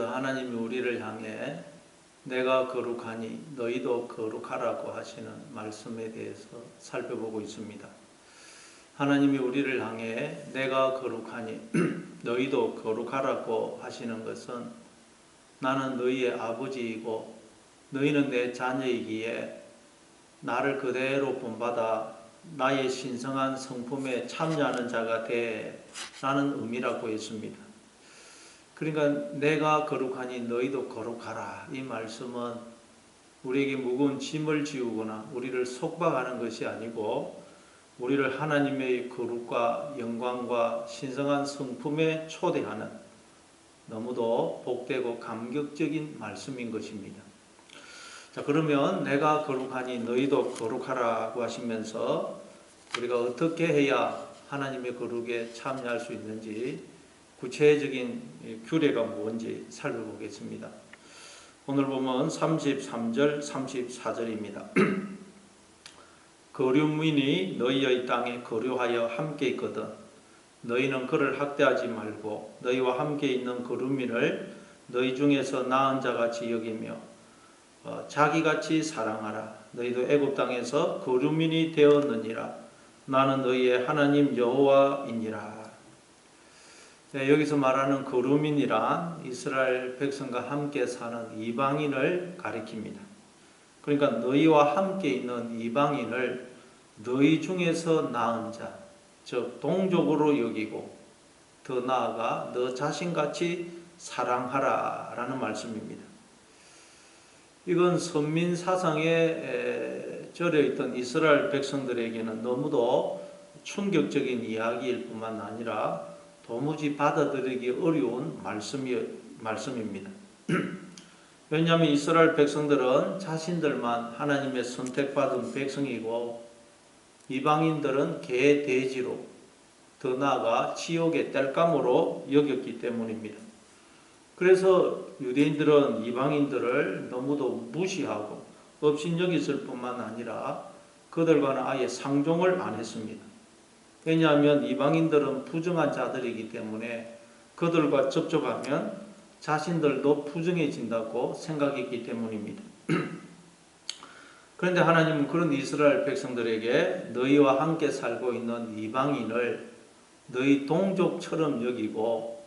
애굽에서 하나님이 우리를 향해 내가 거룩하니 너희도 거룩하라고 하시는 말씀에 대해서 살펴보고 있습니다. 하나님이 우리를 향해 내가 거룩하니 너희도 거룩하라고 하시는 것은 나는 너희의 아버지이고 너희는 내 자녀이기에 나를 그대로 본받아 나의 신성한 성품에 참여하는 자가 되라는 의미라고 했습니다. 그러니까 내가 거룩하니 너희도 거룩하라. 이 말씀은 우리에게 무거운 짐을 지우거나 우리를 속박하는 것이 아니고 우리를 하나님의 거룩과 영광과 신성한 성품에 초대하는 너무도 복되고 감격적인 말씀인 것입니다. 자, 그러면 내가 거룩하니 너희도 거룩하라고 하시면서 우리가 어떻게 해야 하나님의 거룩에 참여할 수 있는지 구체적인 규례가 뭔지 살펴보겠습니다. 오늘 보면 33절, 34절입니다. 거류민이 너희의 땅에 거류하여 함께 있거든 너희는 그를 학대하지 말고 너희와 함께 있는 거류민을 너희 중에서 나은 자같이 여기며 자기같이 사랑하라. 너희도 애굽 땅에서 거류민이 되었느니라. 나는 너희의 하나님 여호와이니라. 네, 여기서 말하는 거류민이란 이스라엘 백성과 함께 사는 이방인을 가리킵니다. 그러니까 너희와 함께 있는 이방인을 너희 중에서 나은 자, 즉 동족으로 여기고 더 나아가 너 자신같이 사랑하라 라는 말씀입니다. 이건 선민 사상에 절여있던 이스라엘 백성들에게는 너무도 충격적인 이야기일 뿐만 아니라 도무지 받아들이기 어려운 말씀입니다. 왜냐하면 이스라엘 백성들은 자신들만 하나님의 선택받은 백성이고 이방인들은 개, 돼지로 더 나아가 지옥의 땔감으로 여겼기 때문입니다. 그래서 유대인들은 이방인들을 너무도 무시하고 업신여겼을 뿐만 아니라 그들과는 아예 상종을 안 했습니다. 왜냐하면 이방인들은 부정한 자들이기 때문에 그들과 접촉하면 자신들도 부정해진다고 생각했기 때문입니다. 그런데 하나님은 그런 이스라엘 백성들에게 너희와 함께 살고 있는 이방인을 너희 동족처럼 여기고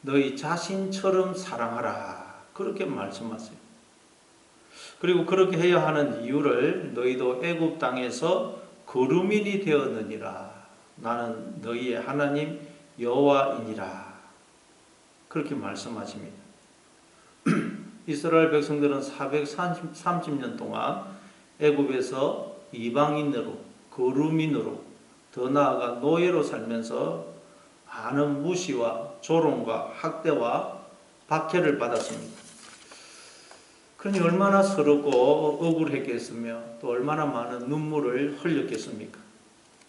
너희 자신처럼 사랑하라. 그렇게 말씀하세요. 그리고 그렇게 해야 하는 이유를 너희도 애굽 땅에서 거류민이 되었느니라. 나는 너희의 하나님 여호와이니라. 그렇게 말씀하십니다. 이스라엘 백성들은 430년 동안 애굽에서 이방인으로 거류민으로 더 나아가 노예로 살면서 많은 무시와 조롱과 학대와 박해를 받았습니다. 그러니 얼마나 서럽고 억울했겠으며 또 얼마나 많은 눈물을 흘렸겠습니까?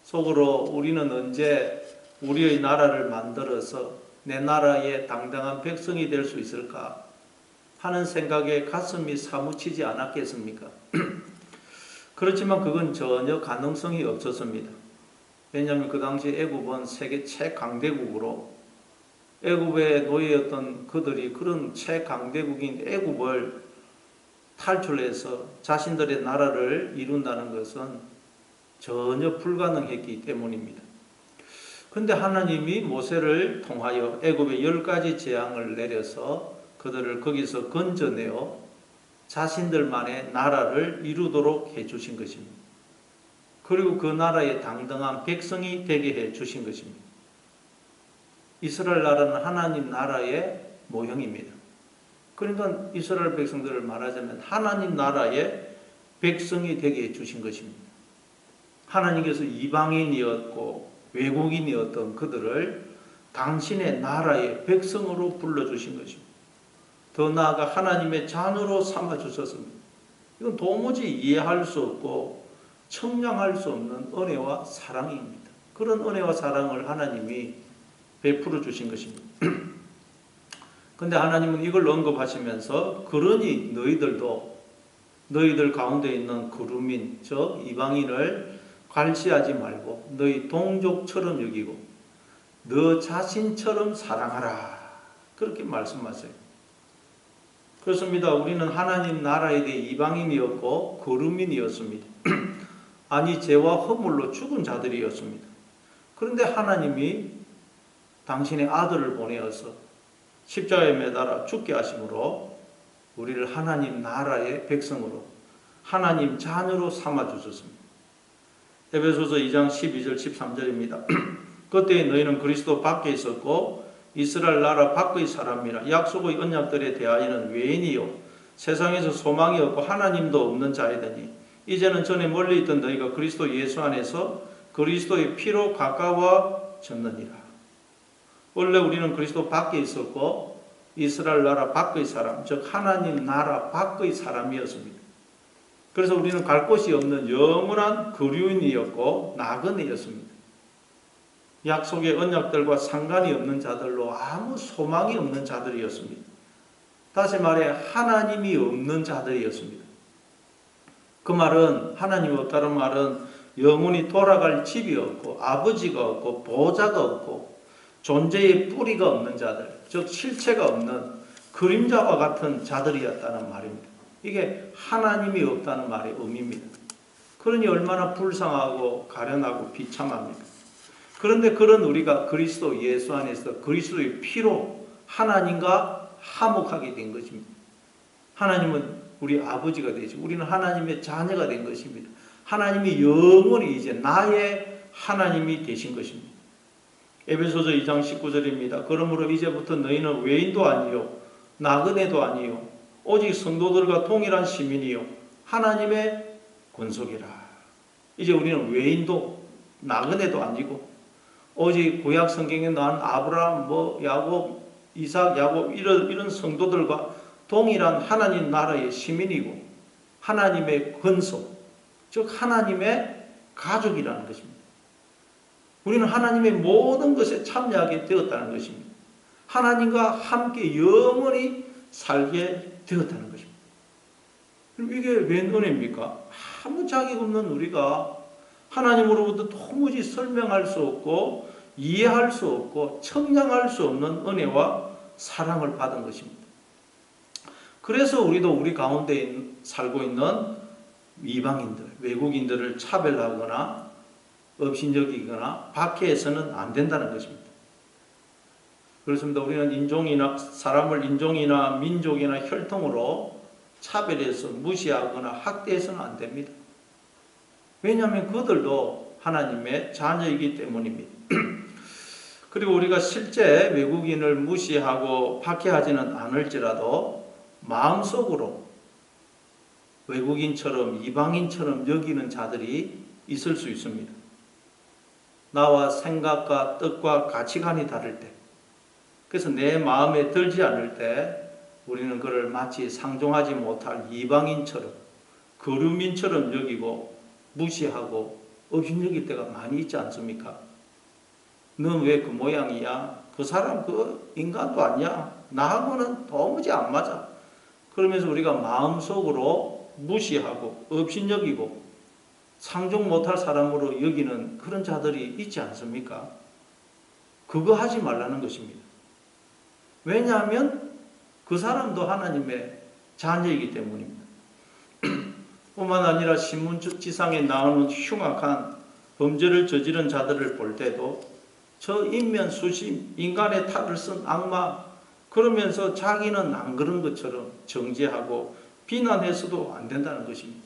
속으로 우리는 언제 우리의 나라를 만들어서 내 나라의 당당한 백성이 될 수 있을까 하는 생각에 가슴이 사무치지 않았겠습니까? 그렇지만 그건 전혀 가능성이 없었습니다. 왜냐하면 그 당시 애굽은 세계 최강대국으로 애굽의 노예였던 그들이 그런 최강대국인 애굽을 탈출해서 자신들의 나라를 이룬다는 것은 전혀 불가능했기 때문입니다. 그런데 하나님이 모세를 통하여 애굽에 10가지 재앙을 내려서 그들을 거기서 건져내어 자신들만의 나라를 이루도록 해주신 것입니다. 그리고 그 나라의 당당한 백성이 되게 해주신 것입니다. 이스라엘 나라는 하나님 나라의 모형입니다. 그러니까 이스라엘 백성들을 말하자면 하나님 나라의 백성이 되게 해주신 것입니다. 하나님께서 이방인이었고 외국인이었던 그들을 당신의 나라의 백성으로 불러주신 것입니다. 더 나아가 하나님의 자녀로 삼아주셨습니다. 이건 도무지 이해할 수 없고 청량할 수 없는 은혜와 사랑입니다. 그런 은혜와 사랑을 하나님이 베풀어 주신 것입니다. 그런데 하나님은 이걸 언급하시면서 그러니 너희들도 너희들 가운데 있는 거류민 즉 이방인을 괄시하지 말고 너희 동족처럼 여기고 너 자신처럼 사랑하라. 그렇게 말씀하세요. 그렇습니다. 우리는 하나님 나라에 대해 이방인이었고 거류민이었습니다. 아니 죄와 허물로 죽은 자들이었습니다. 그런데 하나님이 당신의 아들을 보내어서 십자가에 매달아 죽게 하심으로 우리를 하나님 나라의 백성으로 하나님 자녀로 삼아주셨습니다. 에베소서 2장 12절 13절입니다. 그때 너희는 그리스도 밖에 있었고 이스라엘 나라 밖의 사람이라 약속의 언약들에 대하여는 외인이요 세상에서 소망이 없고 하나님도 없는 자이더니 이제는 전에 멀리 있던 너희가 그리스도 예수 안에서 그리스도의 피로 가까워졌느니라. 원래 우리는 그리스도 밖에 있었고 이스라엘 나라 밖의 사람, 즉 하나님 나라 밖의 사람이었습니다. 그래서 우리는 갈 곳이 없는 영원한 거류인이었고 나그네였습니다. 약속의 언약들과 상관이 없는 자들로 아무 소망이 없는 자들이었습니다. 다시 말해 하나님이 없는 자들이었습니다. 그 말은 하나님 없다는 말은 영원히 돌아갈 집이 없고 아버지가 없고 보호자가 없고 존재의 뿌리가 없는 자들, 즉 실체가 없는 그림자와 같은 자들이었다는 말입니다. 이게 하나님이 없다는 말의 의미입니다. 그러니 얼마나 불쌍하고 가련하고 비참합니까? 그런데 그런 우리가 그리스도 예수 안에서 그리스도의 피로 하나님과 화목하게 된 것입니다. 하나님은 우리 아버지가 되시고 우리는 하나님의 자녀가 된 것입니다. 하나님이 영원히 이제 나의 하나님이 되신 것입니다. 에베소서 2장 19절입니다. 그러므로 이제부터 너희는 외인도 아니요 나그네도 아니요 오직 성도들과 동일한 시민이요 하나님의 권속이라. 이제 우리는 외인도 나그네도 아니고 오직 구약 성경에 나온 아브라함, 야곱, 이삭, 야곱 이런 성도들과 동일한 하나님 나라의 시민이고 하나님의 권속, 즉 하나님의 가족이라는 것입니다. 우리는 하나님의 모든 것에 참여하게 되었다는 것입니다. 하나님과 함께 영원히 살게 되었다는 것입니다. 이게 웬 은혜입니까? 아무 자격 없는 우리가 하나님으로부터 도무지 설명할 수 없고 이해할 수 없고 청량할 수 없는 은혜와 사랑을 받은 것입니다. 그래서 우리도 우리 가운데 살고 있는 이방인들, 외국인들을 차별하거나 업신여기거나 박해해서는 안 된다는 것입니다. 그렇습니다. 우리는 사람을 인종이나 민족이나 혈통으로 차별해서 무시하거나 학대해서는 안 됩니다. 왜냐하면 그들도 하나님의 자녀이기 때문입니다. 그리고 우리가 실제 외국인을 무시하고 박해하지는 않을지라도 마음속으로 외국인처럼 이방인처럼 여기는 자들이 있을 수 있습니다. 나와 생각과 뜻과 가치관이 다를 때, 그래서 내 마음에 들지 않을 때 우리는 그를 마치 상종하지 못할 이방인처럼 거류민처럼 여기고 무시하고 업신여길 때가 많이 있지 않습니까? 넌 왜 그 모양이야? 그 사람 그 인간도 아니야? 나하고는 도무지 안 맞아. 그러면서 우리가 마음속으로 무시하고 업신여기고 상종 못할 사람으로 여기는 그런 자들이 있지 않습니까? 그거 하지 말라는 것입니다. 왜냐하면 그 사람도 하나님의 자녀이기 때문입니다. 뿐만 아니라 신문지상에 나오는 흉악한 범죄를 저지른 자들을 볼 때도 저 인면수심, 인간의 탈을 쓴 악마, 그러면서 자기는 안 그런 것처럼 정죄하고 비난해서도 안 된다는 것입니다.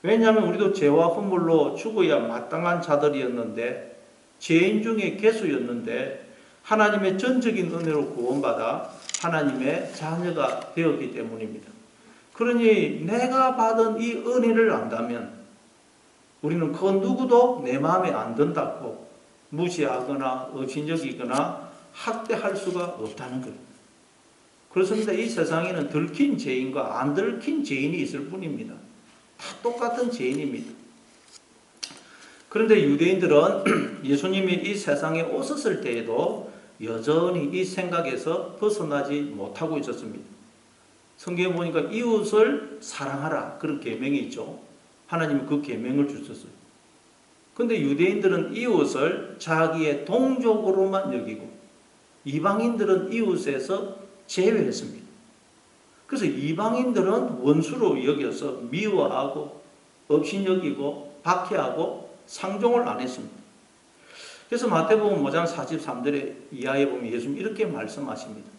왜냐하면 우리도 죄와 허물로 죽어야 마땅한 자들이었는데, 죄인 중에 괴수였는데 하나님의 전적인 은혜로 구원받아 하나님의 자녀가 되었기 때문입니다. 그러니 내가 받은 이 은혜를 안다면 우리는 그 누구도 내 마음에 안 든다고 무시하거나 업신여기거나 학대할 수가 없다는 거예요. 그렇습니다. 이 세상에는 들킨 죄인과 안 들킨 죄인이 있을 뿐입니다. 다 똑같은 죄인입니다. 그런데 유대인들은 예수님이 이 세상에 오셨을 때에도 여전히 이 생각에서 벗어나지 못하고 있었습니다. 성경에 보니까 이웃을 사랑하라 그런 계명이 있죠. 하나님이 그 계명을 주셨어요. 그런데 유대인들은 이웃을 자기의 동족으로만 여기고 이방인들은 이웃에서 제외했습니다. 그래서 이방인들은 원수로 여겨서 미워하고 업신여기고 박해하고 상종을 안 했습니다. 그래서 마태복음 5장 43절에 이하에 보면 예수님 이렇게 말씀하십니다.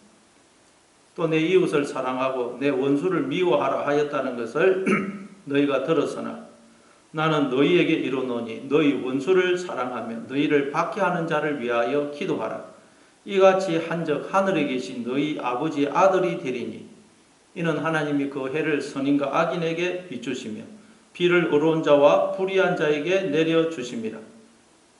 또 내 이웃을 사랑하고 내 원수를 미워하라 하였다는 것을 너희가 들었으나 나는 너희에게 이르노니 너희 원수를 사랑하며 너희를 박해하는 자를 위하여 기도하라. 이같이 한즉 하늘에 계신 너희 아버지의 아들이 되리니 이는 하나님이 그 해를 선인과 악인에게 비추시며 비를 의로운 자와 불의한 자에게 내려주십니다.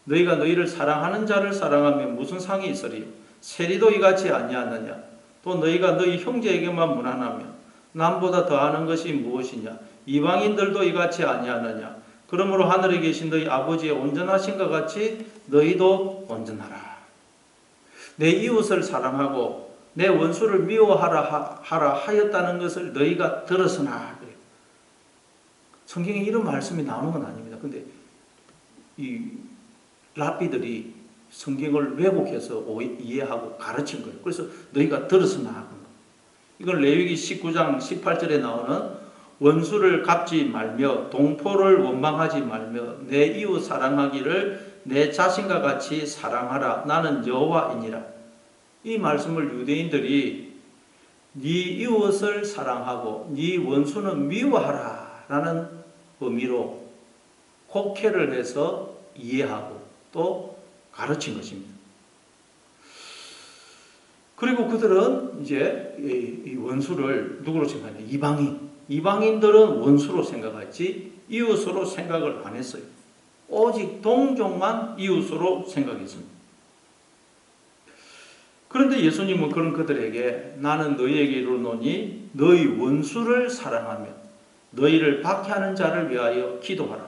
너희가 너희를 사랑하는 자를 사랑하면 무슨 상이 있으리요? 세리도 이같이 아니하느냐? 또 너희가 너희 형제에게만 무난하며 남보다 더하는 것이 무엇이냐? 이방인들도 이같이 아니하느냐? 그러므로 하늘에 계신 너희 아버지의 온전하신 것 같이 너희도 온전하라. 내 이웃을 사랑하고 내 원수를 미워하라 하였다는 것을 너희가 들었으나. 성경에 이런 말씀이 나오는 건 아닙니다. 근데 이 랍비들이 성경을 왜곡해서 이해하고 가르친 거예요. 그래서 너희가 들었으나 하는 거. 이건 레위기 19장 18절에 나오는 원수를 갚지 말며 동포를 원망하지 말며 내 이웃 사랑하기를 내 자신과 같이 사랑하라. 나는 여호와이니라. 이 말씀을 유대인들이 네 이웃을 사랑하고 네 원수는 미워하라 라는 의미로 곡해를 해서 이해하고 또 가르친 것입니다. 그리고 그들은 이제 이 원수를 누구로 생각하냐? 이방인들은 원수로 생각했지 이웃으로 생각을 안 했어요. 오직 동족만 이웃으로 생각했습니다. 그런데 예수님은 그런 그들에게 나는 너희에게 이르노니 너희 원수를 사랑하며 너희를 박해하는 자를 위하여 기도하라.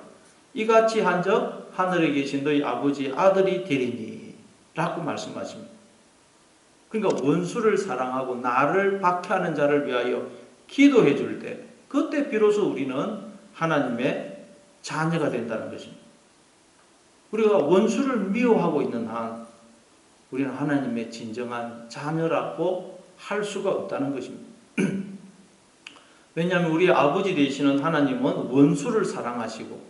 이같이 한즉 하늘에 계신 너희 아버지의 아들이 되리니 라고 말씀하십니다. 그러니까 원수를 사랑하고 나를 박해하는 자를 위하여 기도해 줄 때 그때 비로소 우리는 하나님의 자녀가 된다는 것입니다. 우리가 원수를 미워하고 있는 한 우리는 하나님의 진정한 자녀라고 할 수가 없다는 것입니다. 왜냐하면 우리 아버지 되시는 하나님은 원수를 사랑하시고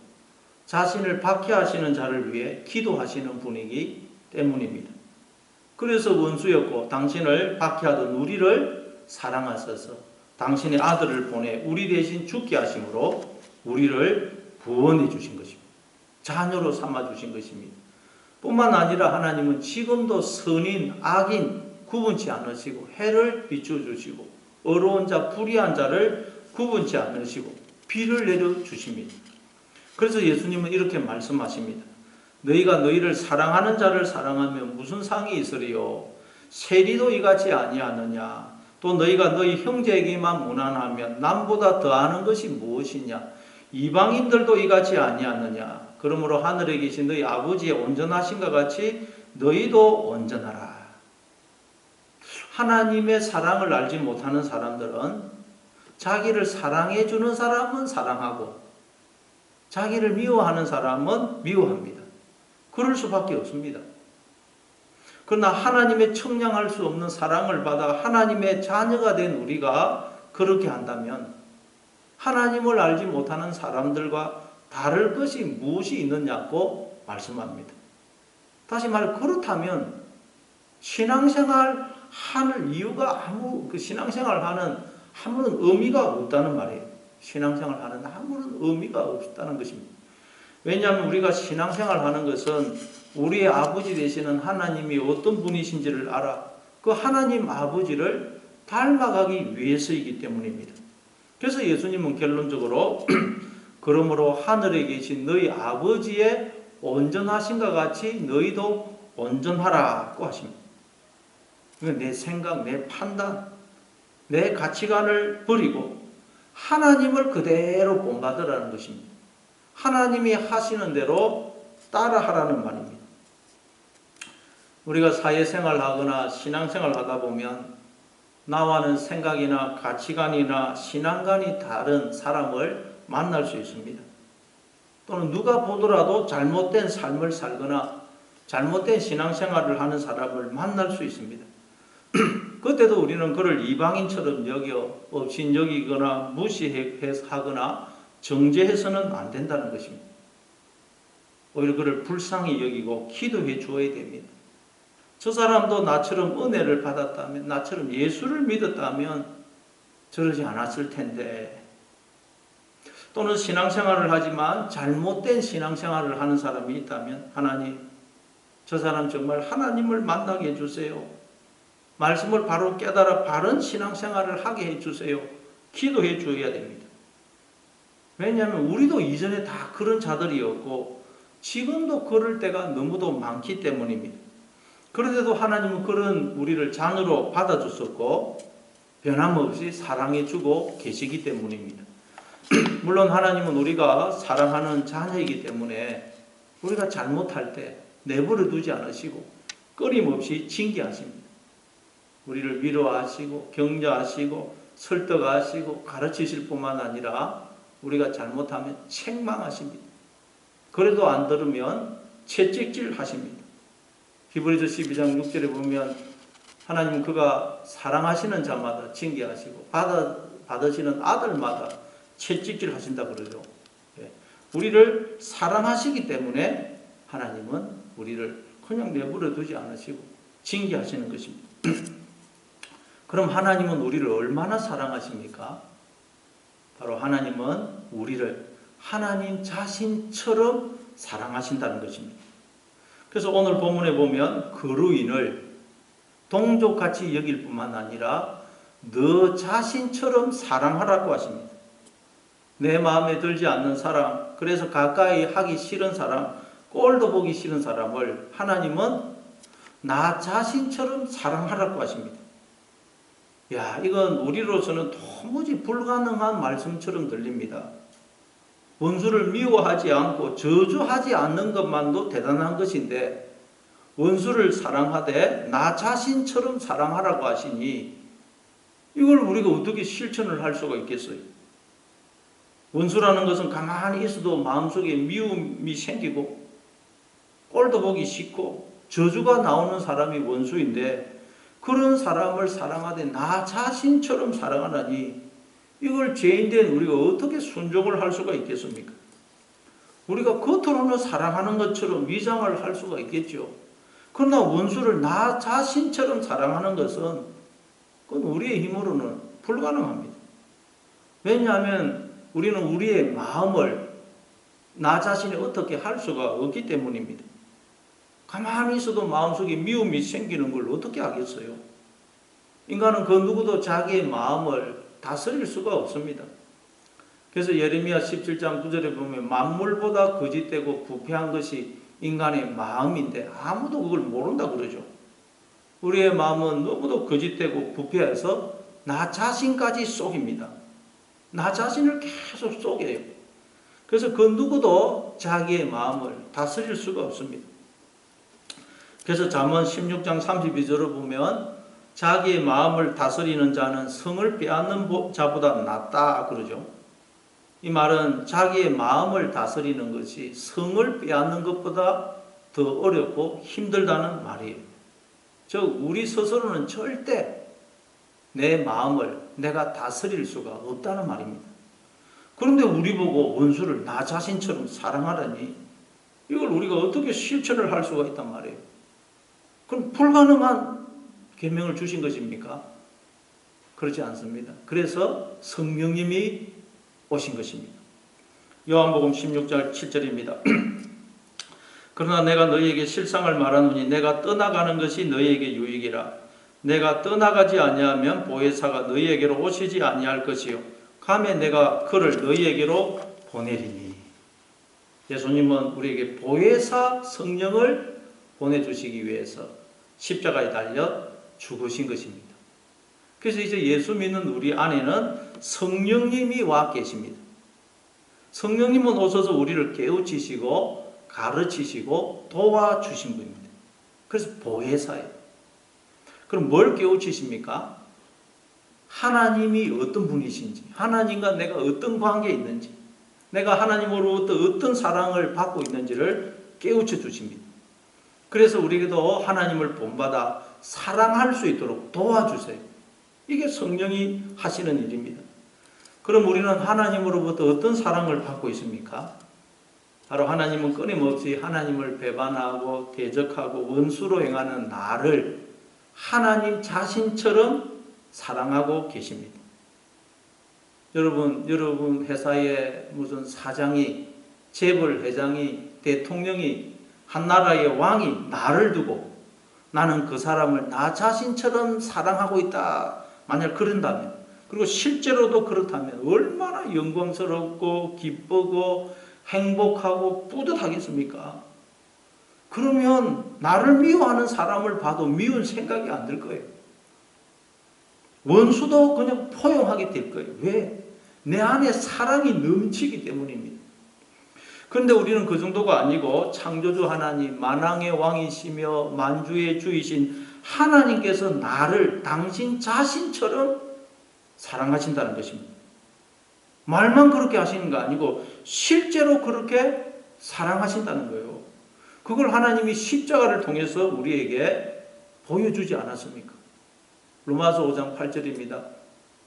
자신을 박해하시는 자를 위해 기도하시는 분이기 때문입니다. 그래서 원수였고 당신을 박해하던 우리를 사랑하셔서 당신의 아들을 보내 우리 대신 죽게 하심으로 우리를 구원해 주신 것입니다. 자녀로 삼아 주신 것입니다. 뿐만 아니라 하나님은 지금도 선인, 악인 구분치 않으시고 해를 비춰주시고 어려운 자, 불의한 자를 구분치 않으시고 비를 내려주십니다. 그래서 예수님은 이렇게 말씀하십니다. 너희가 너희를 사랑하는 자를 사랑하면 무슨 상이 있으리요? 세리도 이같이 아니하느냐? 또 너희가 너희 형제에게만 무난하면 남보다 더하는 것이 무엇이냐? 이방인들도 이같이 아니하느냐? 그러므로 하늘에 계신 너희 아버지의 온전하신 것 같이 너희도 온전하라. 하나님의 사랑을 알지 못하는 사람들은 자기를 사랑해 주는 사람은 사랑하고 자기를 미워하는 사람은 미워합니다. 그럴 수밖에 없습니다. 그러나 하나님의 청량할 수 없는 사랑을 받아 하나님의 자녀가 된 우리가 그렇게 한다면 하나님을 알지 못하는 사람들과 다를 것이 무엇이 있느냐고 말씀합니다. 다시 말해 그렇다면 신앙생활 하는 이유가 신앙생활 하는 아무런 의미가 없다는 말이에요. 신앙생활 하는 아무런 의미가 없다는 것입니다. 왜냐하면 우리가 신앙생활 하는 것은 우리의 아버지 되시는 하나님이 어떤 분이신지를 알아 그 하나님 아버지를 닮아가기 위해서이기 때문입니다. 그래서 예수님은 결론적으로 그러므로 하늘에 계신 너희 아버지의 온전하신것 같이 너희도 온전하라고 하십니다. 내 생각, 내 판단, 내 가치관을 버리고 하나님을 그대로 본받으라는 것입니다. 하나님이 하시는 대로 따라하라는 말입니다. 우리가 사회생활 하거나 신앙생활 하다 보면 나와는 생각이나 가치관이나 신앙관이 다른 사람을 만날 수 있습니다. 또는 누가 보더라도 잘못된 삶을 살거나 잘못된 신앙생활을 하는 사람을 만날 수 있습니다. 그때도 우리는 그를 이방인처럼 여겨 업신여기거나 무시하거나 정죄해서는 안 된다는 것입니다. 오히려 그를 불쌍히 여기고 기도해 주어야 됩니다. 저 사람도 나처럼 은혜를 받았다면, 나처럼 예수를 믿었다면 저러지 않았을 텐데, 또는 신앙생활을 하지만 잘못된 신앙생활을 하는 사람이 있다면, 하나님, 저 사람 정말 하나님을 만나게 해주세요. 말씀을 바로 깨달아 바른 신앙생활을 하게 해주세요. 기도해 줘야 됩니다. 왜냐하면 우리도 이전에 다 그런 자들이었고 지금도 그럴 때가 너무도 많기 때문입니다. 그런데도 하나님은 그런 우리를 자녀로 받아주셨고 변함없이 사랑해주고 계시기 때문입니다. 물론 하나님은 우리가 사랑하는 자녀이기 때문에 우리가 잘못할 때 내버려 두지 않으시고 끊임없이 징계하십니다. 우리를 위로하시고 격려하시고 설득하시고 가르치실 뿐만 아니라 우리가 잘못하면 책망하십니다. 그래도 안 들으면 채찍질 하십니다. 히브리서 12장 6절에 보면 하나님은 그가 사랑하시는 자마다 징계하시고 받으시는 아들마다 채찍질 하신다 그러죠. 우리를 사랑하시기 때문에 하나님은 우리를 그냥 내버려 두지 않으시고 징계하시는 것입니다. 그럼 하나님은 우리를 얼마나 사랑하십니까? 바로 하나님은 우리를 하나님 자신처럼 사랑하신다는 것입니다. 그래서 오늘 본문에 보면 그루인을 동족같이 여길 뿐만 아니라 너 자신처럼 사랑하라고 하십니다. 내 마음에 들지 않는 사람, 그래서 가까이 하기 싫은 사람, 꼴도 보기 싫은 사람을 하나님은 나 자신처럼 사랑하라고 하십니다. 야, 이건 우리로서는 도무지 불가능한 말씀처럼 들립니다. 원수를 미워하지 않고 저주하지 않는 것만도 대단한 것인데 원수를 사랑하되 나 자신처럼 사랑하라고 하시니 이걸 우리가 어떻게 실천을 할 수가 있겠어요? 원수라는 것은 가만히 있어도 마음속에 미움이 생기고 꼴도 보기 싫고 저주가 나오는 사람이 원수인데 그런 사람을 사랑하되 나 자신처럼 사랑하라니 이걸 죄인된 우리가 어떻게 순종을 할 수가 있겠습니까? 우리가 겉으로는 사랑하는 것처럼 위장을 할 수가 있겠죠. 그러나 원수를 나 자신처럼 사랑하는 것은 그건 우리의 힘으로는 불가능합니다. 왜냐하면 우리는 우리의 마음을 나 자신이 어떻게 할 수가 없기 때문입니다. 가만히 있어도 마음속에 미움이 생기는 걸 어떻게 하겠어요? 인간은 그 누구도 자기의 마음을 다스릴 수가 없습니다. 그래서 예레미야 17장 9절에 보면 만물보다 거짓되고 부패한 것이 인간의 마음인데 아무도 그걸 모른다고 그러죠. 우리의 마음은 너무도 거짓되고 부패해서 나 자신까지 속입니다. 나 자신을 계속 속여요. 그래서 그 누구도 자기의 마음을 다스릴 수가 없습니다. 그래서 잠언 16장 32절을 보면 자기의 마음을 다스리는 자는 성을 빼앗는 자보다 낫다 그러죠. 이 말은 자기의 마음을 다스리는 것이 성을 빼앗는 것보다 더 어렵고 힘들다는 말이에요. 즉 우리 스스로는 절대 내 마음을 내가 다스릴 수가 없다는 말입니다. 그런데 우리 보고 원수를 나 자신처럼 사랑하라니 이걸 우리가 어떻게 실천을 할 수가 있단 말이에요. 그럼 불가능한 계명을 주신 것입니까? 그렇지 않습니다. 그래서 성령님이 오신 것입니다. 요한복음 16장 7절입니다. 그러나 내가 너희에게 실상을 말하노니 내가 떠나가는 것이 너희에게 유익이라. 내가 떠나가지 아니하면 보혜사가 너희에게로 오시지 아니할 것이요 가매 내가 그를 너희에게로 보내리니. 예수님은 우리에게 보혜사 성령을 보내주시기 위해서 십자가에 달려 죽으신 것입니다. 그래서 이제 예수 믿는 우리 안에는 성령님이 와 계십니다. 성령님은 오셔서 우리를 깨우치시고 가르치시고 도와주신 분입니다. 그래서 보혜사예요. 그럼 뭘 깨우치십니까? 하나님이 어떤 분이신지, 하나님과 내가 어떤 관계에 있는지, 내가 하나님으로부터 어떤 사랑을 받고 있는지를 깨우쳐 주십니다. 그래서 우리에게도 하나님을 본받아 사랑할 수 있도록 도와주세요. 이게 성령이 하시는 일입니다. 그럼 우리는 하나님으로부터 어떤 사랑을 받고 있습니까? 바로 하나님은 끊임없이 하나님을 배반하고 대적하고 원수로 행하는 나를 하나님 자신처럼 사랑하고 계십니다. 여러분 회사에 무슨 사장이, 재벌 회장이, 대통령이, 한 나라의 왕이 나를 두고 나는 그 사람을 나 자신처럼 사랑하고 있다. 만약 그런다면, 그리고 실제로도 그렇다면 얼마나 영광스럽고 기쁘고 행복하고 뿌듯하겠습니까? 그러면 나를 미워하는 사람을 봐도 미울 생각이 안 들 거예요. 원수도 그냥 포용하게 될 거예요. 왜? 내 안에 사랑이 넘치기 때문입니다. 그런데 우리는 그 정도가 아니고 창조주 하나님, 만왕의 왕이시며 만주의 주이신 하나님께서 나를 당신 자신처럼 사랑하신다는 것입니다. 말만 그렇게 하시는 거 아니고 실제로 그렇게 사랑하신다는 거예요. 그걸 하나님이 십자가를 통해서 우리에게 보여주지 않았습니까? 로마서 5장 8절입니다.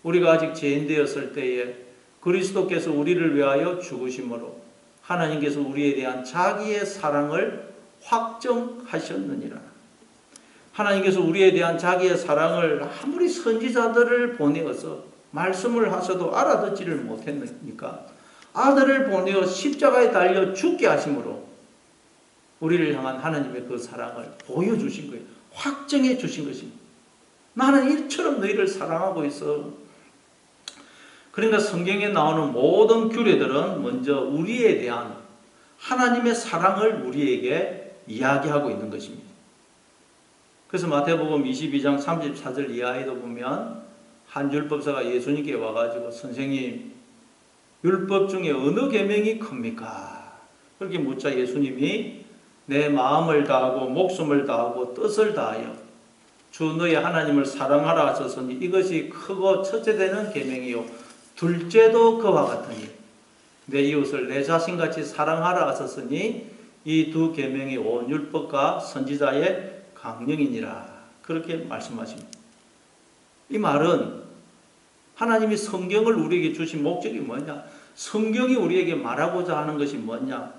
우리가 아직 죄인 되었을 때에 그리스도께서 우리를 위하여 죽으심으로 하나님께서 우리에 대한 자기의 사랑을 확정하셨느니라. 하나님께서 우리에 대한 자기의 사랑을 아무리 선지자들을 보내어서 말씀을 하셔도 알아듣지를 못했으니까 아들을 보내어 십자가에 달려 죽게 하심으로 우리를 향한 하나님의 그 사랑을 보여주신 거예요. 확정해 주신 것입니다. 나는 이처럼 너희를 사랑하고 있어. 그러니까 성경에 나오는 모든 규례들은 먼저 우리에 대한 하나님의 사랑을 우리에게 이야기하고 있는 것입니다. 그래서 마태복음 22장 34절 이하에도 보면 한 율법사가 예수님께 와가지고 선생님, 율법 중에 어느 계명이 큽니까? 그렇게 묻자 예수님이 내 마음을 다하고 목숨을 다하고 뜻을 다하여 주 너의 하나님을 사랑하라 하셨으니 이것이 크고 첫째 되는 계명이요 둘째도 그와 같으니 내 이웃을 내 자신같이 사랑하라 하셨으니 이 두 계명이 온 율법과 선지자의 강령이니라. 그렇게 말씀하십니다. 이 말은 하나님이 성경을 우리에게 주신 목적이 뭐냐? 성경이 우리에게 말하고자 하는 것이 뭐냐?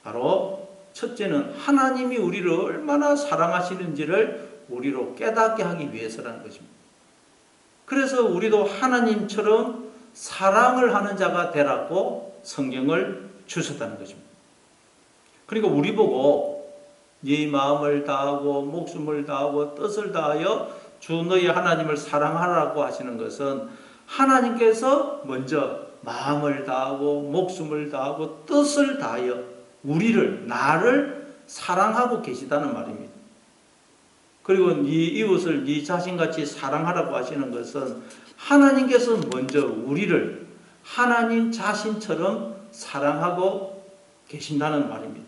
바로 첫째는 하나님이 우리를 얼마나 사랑하시는지를 우리로 깨닫게 하기 위해서라는 것입니다. 그래서 우리도 하나님처럼 사랑을 하는 자가 되라고 성경을 주셨다는 것입니다. 그러니까 우리 보고 네 마음을 다하고 목숨을 다하고 뜻을 다하여 주 너희 하나님을 사랑하라고 하시는 것은 하나님께서 먼저 마음을 다하고 목숨을 다하고 뜻을 다하여 우리를, 나를 사랑하고 계시다는 말입니다. 그리고 네 이웃을 네 자신같이 사랑하라고 하시는 것은 하나님께서 먼저 우리를 하나님 자신처럼 사랑하고 계신다는 말입니다.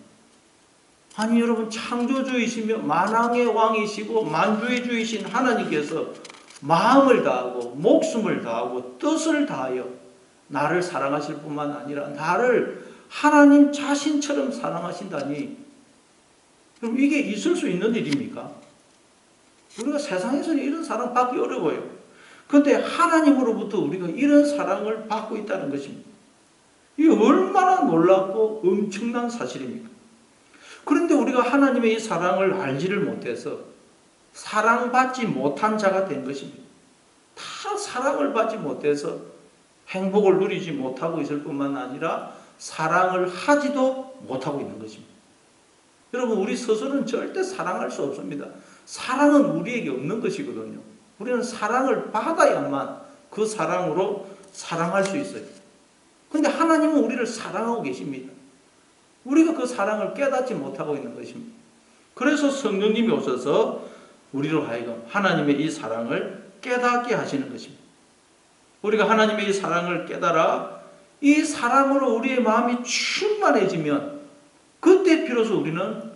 아니 여러분, 창조주이시며 만왕의 왕이시고 만주의 주이신 하나님께서 마음을 다하고 목숨을 다하고 뜻을 다하여 나를 사랑하실 뿐만 아니라 나를 하나님 자신처럼 사랑하신다니, 그럼 이게 있을 수 있는 일입니까? 우리가 세상에서는 이런 사랑 받기 어려워요. 그런데 하나님으로부터 우리가 이런 사랑을 받고 있다는 것입니다. 이게 얼마나 놀랍고 엄청난 사실입니까? 그런데 우리가 하나님의 이 사랑을 알지를 못해서 사랑받지 못한 자가 된 것입니다. 다 사랑을 받지 못해서 행복을 누리지 못하고 있을 뿐만 아니라 사랑을 하지도 못하고 있는 것입니다. 여러분, 우리 스스로는 절대 사랑할 수 없습니다. 사랑은 우리에게 없는 것이거든요. 우리는 사랑을 받아야만 그 사랑으로 사랑할 수 있어요. 그런데 하나님은 우리를 사랑하고 계십니다. 우리가 그 사랑을 깨닫지 못하고 있는 것입니다. 그래서 성령님이 오셔서 우리로 하여금 하나님의 이 사랑을 깨닫게 하시는 것입니다. 우리가 하나님의 이 사랑을 깨달아 이 사랑으로 우리의 마음이 충만해지면 그때 비로소 우리는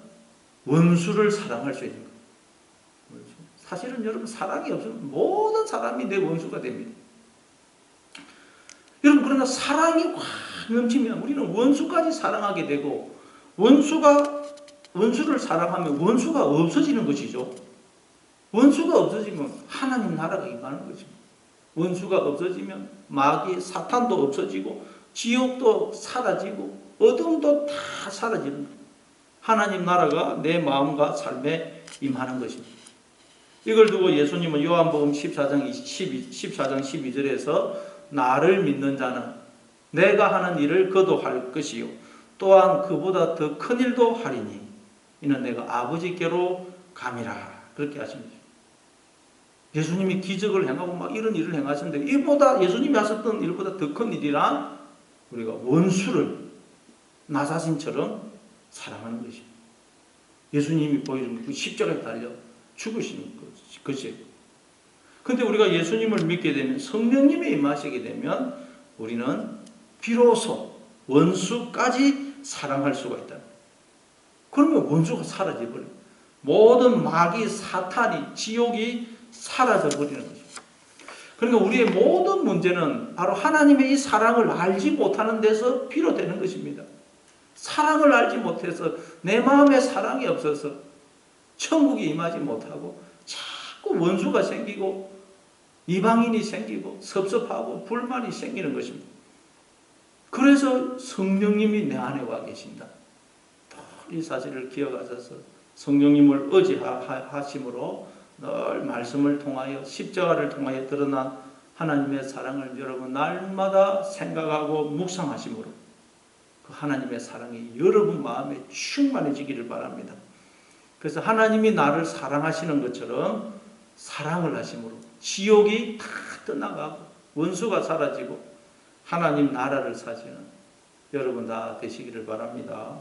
원수를 사랑할 수 있는 거예요. 사실은 여러분, 사랑이 없으면 모든 사람이 내 원수가 됩니다. 여러분, 그러나 사랑이 확 넘치면 우리는 원수까지 사랑하게 되고, 원수를 사랑하면 원수가 없어지는 것이죠. 원수가 없어지면 하나님 나라가 임하는 거죠. 원수가 없어지면 마귀, 사탄도 없어지고 지옥도 사라지고 어둠도 다 사라지는 거예요. 하나님 나라가 내 마음과 삶에 임하는 것입니다. 이걸 두고 예수님은 요한복음 14장 12절에서 나를 믿는 자는 내가 하는 일을 그도 할 것이요 또한 그보다 더 큰 일도 하리니 이는 내가 아버지께로 감이라 그렇게 하십니다. 예수님이 기적을 행하고 막 이런 일을 행하셨는데 예수님이 하셨던 일보다 더 큰 일이란 우리가 원수를 나 자신처럼 사랑하는 것입니다. 예수님이 보여준 그 십자가에 달려 죽으시는 것이에요. 그런데 우리가 예수님을 믿게 되면 성령님이 임하시게 되면 우리는 비로소 원수까지 사랑할 수가 있다. 그러면 원수가 사라져버려요. 모든 마귀, 사탄이, 지옥이 사라져버리는 것입니다. 그러니까 우리의 모든 문제는 바로 하나님의 이 사랑을 알지 못하는 데서 비롯되는 것입니다. 사랑을 알지 못해서 내 마음에 사랑이 없어서 천국이 임하지 못하고 자꾸 원수가 생기고 이방인이 생기고 섭섭하고 불만이 생기는 것입니다. 그래서 성령님이 내 안에 와 계신다. 이 사실을 기억하셔서 성령님을 의지하심으로 늘 말씀을 통하여 십자가를 통하여 드러난 하나님의 사랑을 여러분 날마다 생각하고 묵상하심으로 그 하나님의 사랑이 여러분 마음에 충만해지기를 바랍니다. 그래서 하나님이 나를 사랑하시는 것처럼 사랑을 하심으로 지옥이 다 떠나가고 원수가 사라지고 하나님 나라를 사시는 여러분 다 되시기를 바랍니다.